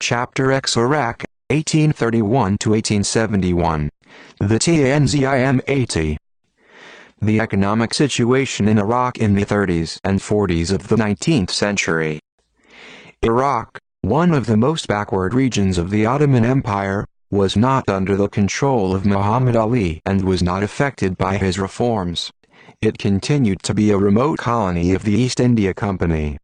Chapter X Iraq, 1831 to 1871. The Tanzimat. The economic situation in Iraq in the 30s and 40s of the 19th century. Iraq, one of the most backward regions of the Ottoman Empire, was not under the control of Muhammad Ali and was not affected by his reforms. It continued to be a remote colony of the East India Company.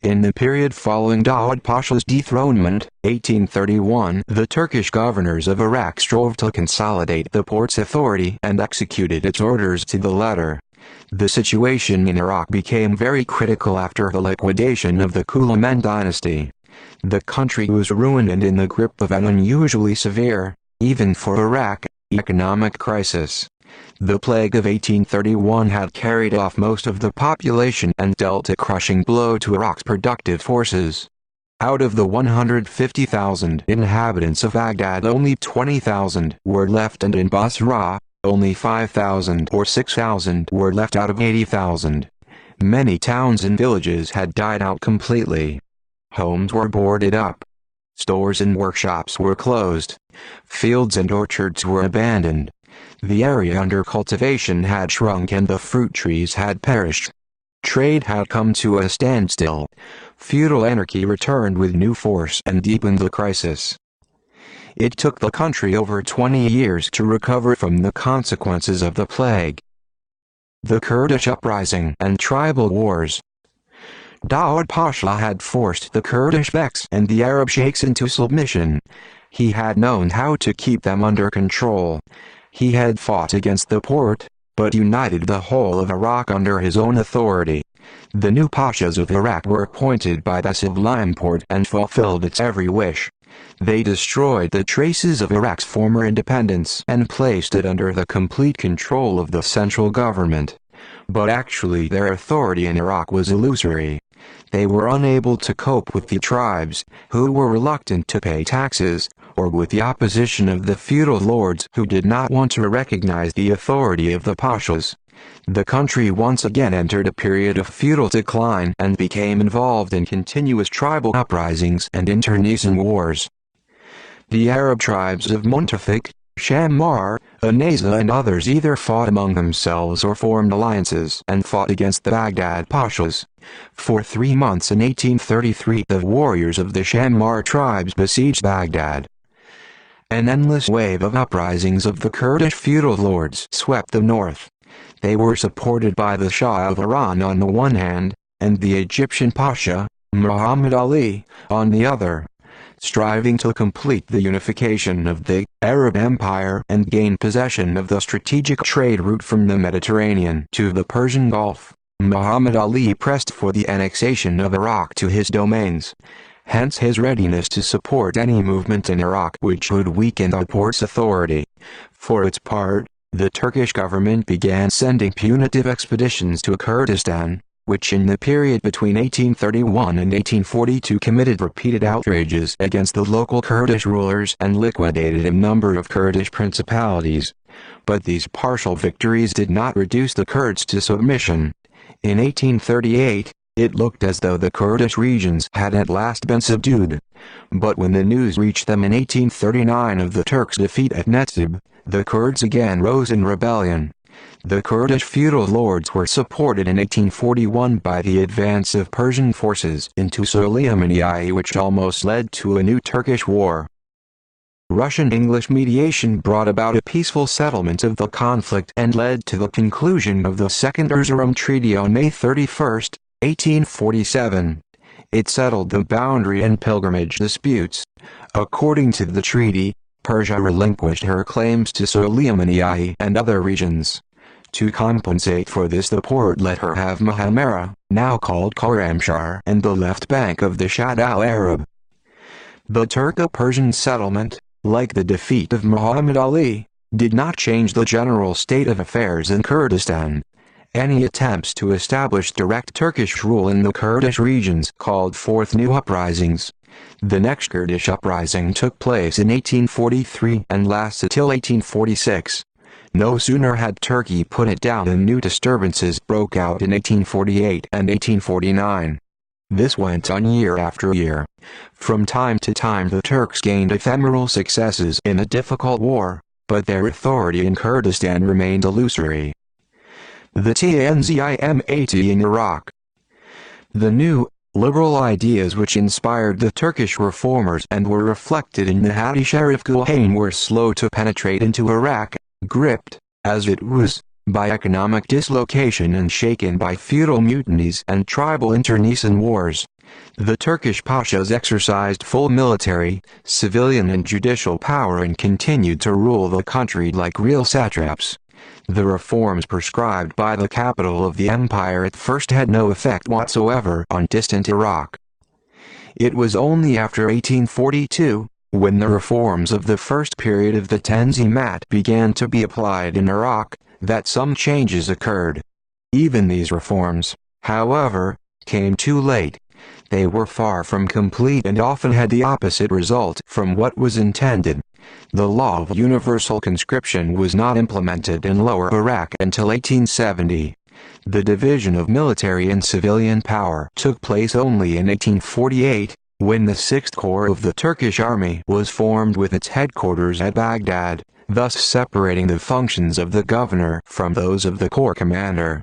In the period following Dawood Pasha's dethronement, 1831, the Turkish governors of Iraq strove to consolidate the port's authority and executed its orders to the letter. The situation in Iraq became very critical after the liquidation of the Kulamen dynasty. The country was ruined and in the grip of an unusually severe, even for Iraq, economic crisis. The plague of 1831 had carried off most of the population and dealt a crushing blow to Iraq's productive forces. Out of the 150,000 inhabitants of Baghdad, only 20,000 were left, and in Basra, only 5,000 or 6,000 were left out of 80,000. Many towns and villages had died out completely. Homes were boarded up. Stores and workshops were closed. Fields and orchards were abandoned. The area under cultivation had shrunk and the fruit trees had perished. Trade had come to a standstill. Feudal anarchy returned with new force and deepened the crisis. It took the country over 20 years to recover from the consequences of the plague. The Kurdish uprising and tribal wars. Dawood Pasha had forced the Kurdish Beks and the Arab sheikhs into submission. He had known how to keep them under control. He had fought against the Porte, but united the whole of Iraq under his own authority. The new pashas of Iraq were appointed by the Sublime Porte and fulfilled its every wish. They destroyed the traces of Iraq's former independence and placed it under the complete control of the central government. But actually their authority in Iraq was illusory. They were unable to cope with the tribes, who were reluctant to pay taxes, or with the opposition of the feudal lords who did not want to recognize the authority of the pashas. The country once again entered a period of feudal decline and became involved in continuous tribal uprisings and internecine wars. The Arab tribes of Muntafik, Shammar, Anaza and others either fought among themselves or formed alliances and fought against the Baghdad pashas. For 3 months in 1833 the warriors of the Shammar tribes besieged Baghdad. An endless wave of uprisings of the Kurdish feudal lords swept the north. They were supported by the Shah of Iran on the one hand, and the Egyptian Pasha, Muhammad Ali, on the other, striving to complete the unification of the Arab Empire and gain possession of the strategic trade route from the Mediterranean to the Persian Gulf. Muhammad Ali pressed for the annexation of Iraq to his domains. Hence his readiness to support any movement in Iraq which would weaken the Porte's authority. For its part, the Turkish government began sending punitive expeditions to Kurdistan, which in the period between 1831 and 1842 committed repeated outrages against the local Kurdish rulers and liquidated a number of Kurdish principalities. But these partial victories did not reduce the Kurds to submission. In 1838, it looked as though the Kurdish regions had at last been subdued. But when the news reached them in 1839 of the Turks' defeat at Netzib, the Kurds again rose in rebellion. The Kurdish feudal lords were supported in 1841 by the advance of Persian forces into Sulaymaniyah, which almost led to a new Turkish war. Russian-English mediation brought about a peaceful settlement of the conflict and led to the conclusion of the Second Erzurum Treaty on May 31, 1847. It settled the boundary and pilgrimage disputes. According to the treaty, Persia relinquished her claims to Sulaymaniyah and other regions. To compensate for this, the Porte let her have Mahamera, now called Khorramshahr, and the left bank of the Shatt al-Arab. The Turco-Persian settlement, like the defeat of Muhammad Ali, did not change the general state of affairs in Kurdistan. Any attempts to establish direct Turkish rule in the Kurdish regions called forth new uprisings. The next Kurdish uprising took place in 1843 and lasted till 1846. No sooner had Turkey put it down than new disturbances broke out in 1848 and 1849. This went on year after year. From time to time the Turks gained ephemeral successes in a difficult war, but their authority in Kurdistan remained illusory. The Tanzimat in Iraq. The new, liberal ideas which inspired the Turkish reformers and were reflected in the Hadi Sharif Gulhain were slow to penetrate into Iraq, gripped, as it was, by economic dislocation and shaken by feudal mutinies and tribal internecine wars. The Turkish pashas exercised full military, civilian and judicial power and continued to rule the country like real satraps. The reforms prescribed by the capital of the empire at first had no effect whatsoever on distant Iraq. It was only after 1842, when the reforms of the first period of the Tanzimat began to be applied in Iraq, that some changes occurred. Even these reforms, however, came too late. They were far from complete and often had the opposite result from what was intended. The law of universal conscription was not implemented in Lower Iraq until 1870. The division of military and civilian power took place only in 1848, when the 6th Corps of the Turkish Army was formed with its headquarters at Baghdad, thus separating the functions of the governor from those of the corps commander.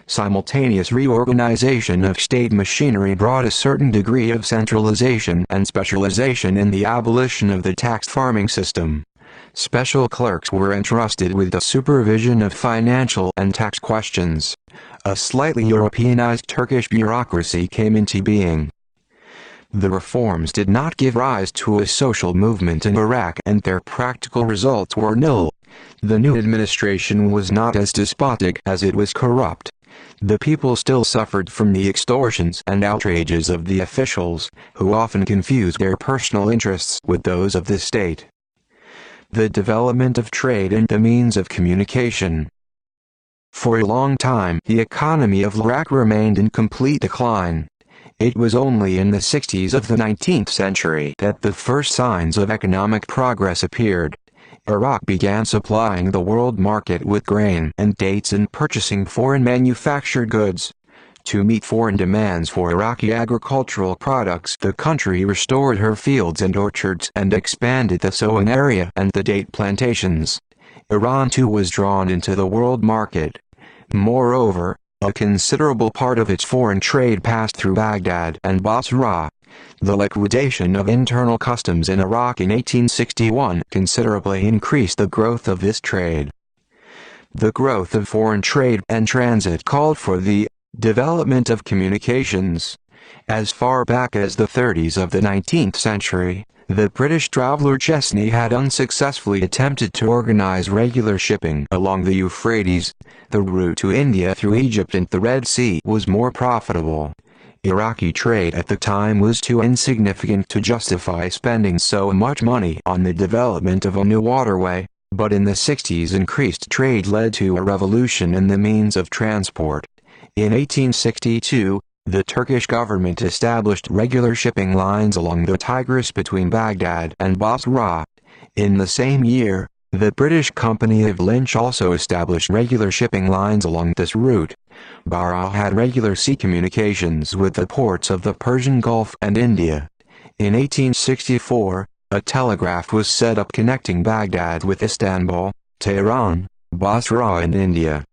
Simultaneous reorganization of state machinery brought a certain degree of centralization and specialization in the abolition of the taxed farming system. Special clerks were entrusted with the supervision of financial and tax questions. A slightly Europeanized Turkish bureaucracy came into being. The reforms did not give rise to a social movement in Iraq and their practical results were nil. The new administration was not as despotic as it was corrupt. The people still suffered from the extortions and outrages of the officials, who often confused their personal interests with those of the state. The development of trade and the means of communication. For a long time the economy of Iraq remained in complete decline. It was only in the 60s of the 19th century that the first signs of economic progress appeared. Iraq began supplying the world market with grain and dates and purchasing foreign manufactured goods. To meet foreign demands for Iraqi agricultural products, the country restored her fields and orchards and expanded the sowing area and the date plantations. Iran too was drawn into the world market. Moreover, a considerable part of its foreign trade passed through Baghdad and Basra. The liquidation of internal customs in Iraq in 1861 considerably increased the growth of this trade. The growth of foreign trade and transit called for the development of communications. As far back as the 30s of the 19th century, the British traveler Chesney had unsuccessfully attempted to organize regular shipping along the Euphrates. The route to India through Egypt and the Red Sea was more profitable. Iraqi trade at the time was too insignificant to justify spending so much money on the development of a new waterway, but in the 60s increased trade led to a revolution in the means of transport. In 1862, the Turkish government established regular shipping lines along the Tigris between Baghdad and Basra. In the same year, the British Company of Lynch also established regular shipping lines along this route. Bara had regular sea communications with the ports of the Persian Gulf and India. In 1864, a telegraph was set up connecting Baghdad with Istanbul, Tehran, Basra and India.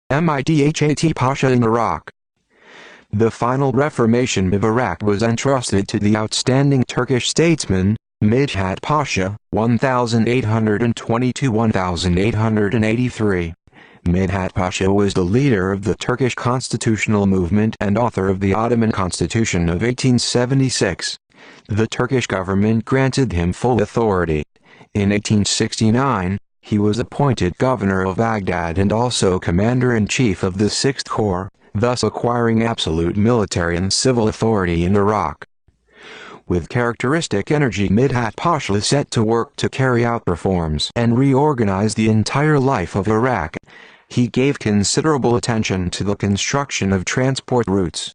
Midhat Pasha in Iraq. The final reformation of Iraq was entrusted to the outstanding Turkish statesman, Midhat Pasha, 1822–1883. Midhat Pasha was the leader of the Turkish constitutional movement and author of the Ottoman Constitution of 1876. The Turkish government granted him full authority. In 1869, he was appointed governor of Baghdad and also commander-in-chief of the 6th Corps, thus acquiring absolute military and civil authority in Iraq. With characteristic energy, Midhat Pasha set to work to carry out reforms and reorganize the entire life of Iraq. He gave considerable attention to the construction of transport routes.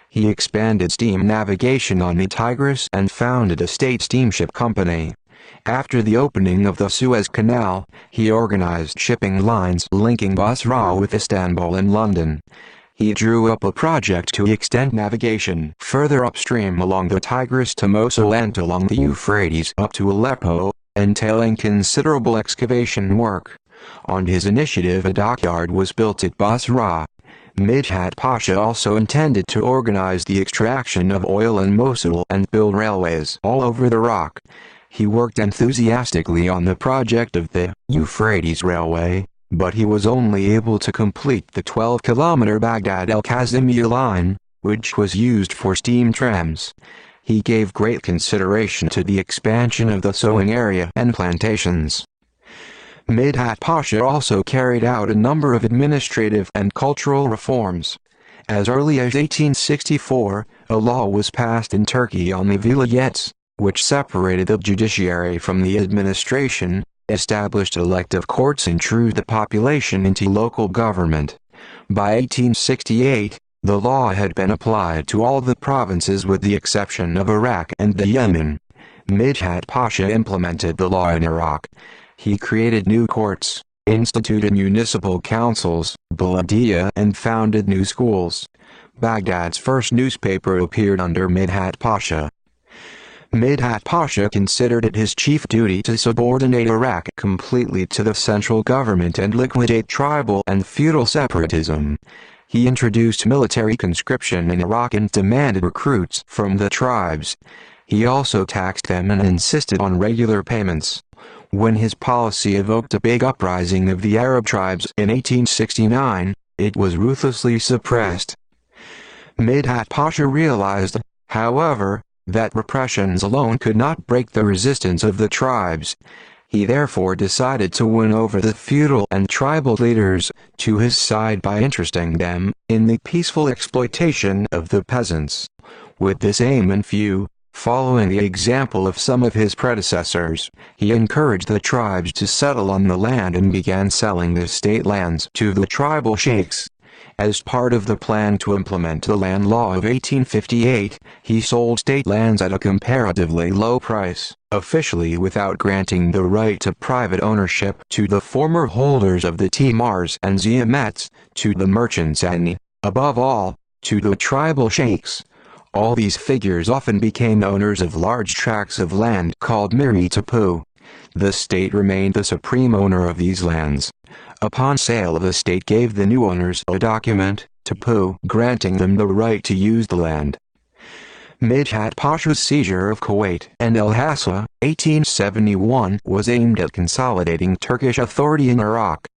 He expanded steam navigation on the Tigris and founded a state steamship company. After the opening of the Suez Canal, he organized shipping lines linking Basra with Istanbul and London. He drew up a project to extend navigation further upstream along the Tigris to Mosul and along the Euphrates up to Aleppo, entailing considerable excavation work. On his initiative, a dockyard was built at Basra. Midhat Pasha also intended to organize the extraction of oil in Mosul and build railways all over the Iraq. He worked enthusiastically on the project of the Euphrates Railway, but he was only able to complete the 12-kilometer Baghdad-el-Kazimiya line, which was used for steam trams. He gave great consideration to the expansion of the sowing area and plantations. Midhat Pasha also carried out a number of administrative and cultural reforms. As early as 1864, a law was passed in Turkey on the vilayets, which separated the judiciary from the administration, established elective courts and drew the population into local government. By 1868, the law had been applied to all the provinces with the exception of Iraq and the Yemen. Midhat Pasha implemented the law in Iraq. He created new courts, instituted municipal councils, Baladiya, and founded new schools. Baghdad's first newspaper appeared under Midhat Pasha. Midhat Pasha considered it his chief duty to subordinate Iraq completely to the central government and liquidate tribal and feudal separatism. He introduced military conscription in Iraq and demanded recruits from the tribes. He also taxed them and insisted on regular payments. When his policy evoked a big uprising of the Arab tribes in 1869, it was ruthlessly suppressed. Midhat Pasha realized, however, that repressions alone could not break the resistance of the tribes. He therefore decided to win over the feudal and tribal leaders to his side by interesting them in the peaceful exploitation of the peasants. With this aim in view, following the example of some of his predecessors, he encouraged the tribes to settle on the land and began selling the state lands to the tribal sheikhs. As part of the plan to implement the Land Law of 1858, he sold state lands at a comparatively low price, officially without granting the right to private ownership to the former holders of the Timars and Ziamets, to the merchants and, above all, to the tribal sheikhs. All these figures often became owners of large tracts of land called Miri Tapu. The state remained the supreme owner of these lands. Upon sale, the state gave the new owners a document, Tapu, granting them the right to use the land. Midhat Pasha's seizure of Kuwait and El-Hasa, 1871, was aimed at consolidating Turkish authority in Iraq.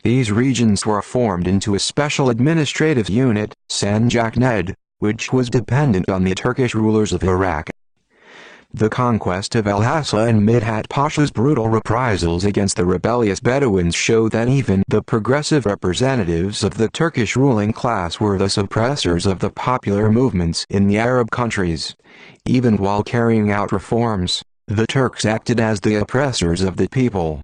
These regions were formed into a special administrative unit, Sancakned, which was dependent on the Turkish rulers of Iraq. The conquest of El-Hasa and Midhat Pasha's brutal reprisals against the rebellious Bedouins show that even the progressive representatives of the Turkish ruling class were the suppressors of the popular movements in the Arab countries. Even while carrying out reforms, the Turks acted as the oppressors of the people.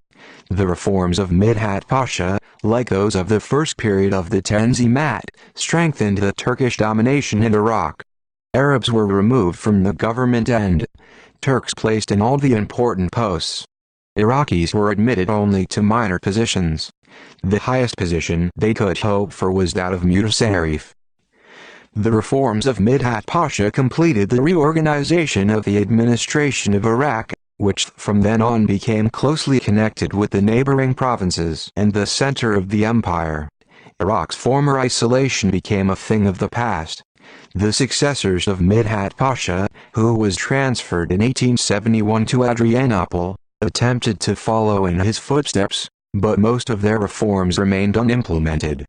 The reforms of Midhat Pasha, like those of the first period of the Tanzimat, strengthened the Turkish domination in Iraq. Arabs were removed from the government and Turks placed in all the important posts. Iraqis were admitted only to minor positions. The highest position they could hope for was that of Mutasarrif. The reforms of Midhat Pasha completed the reorganization of the administration of Iraq, which from then on became closely connected with the neighboring provinces and the center of the empire. Iraq's former isolation became a thing of the past. The successors of Midhat Pasha, who was transferred in 1871 to Adrianople, attempted to follow in his footsteps, but most of their reforms remained unimplemented.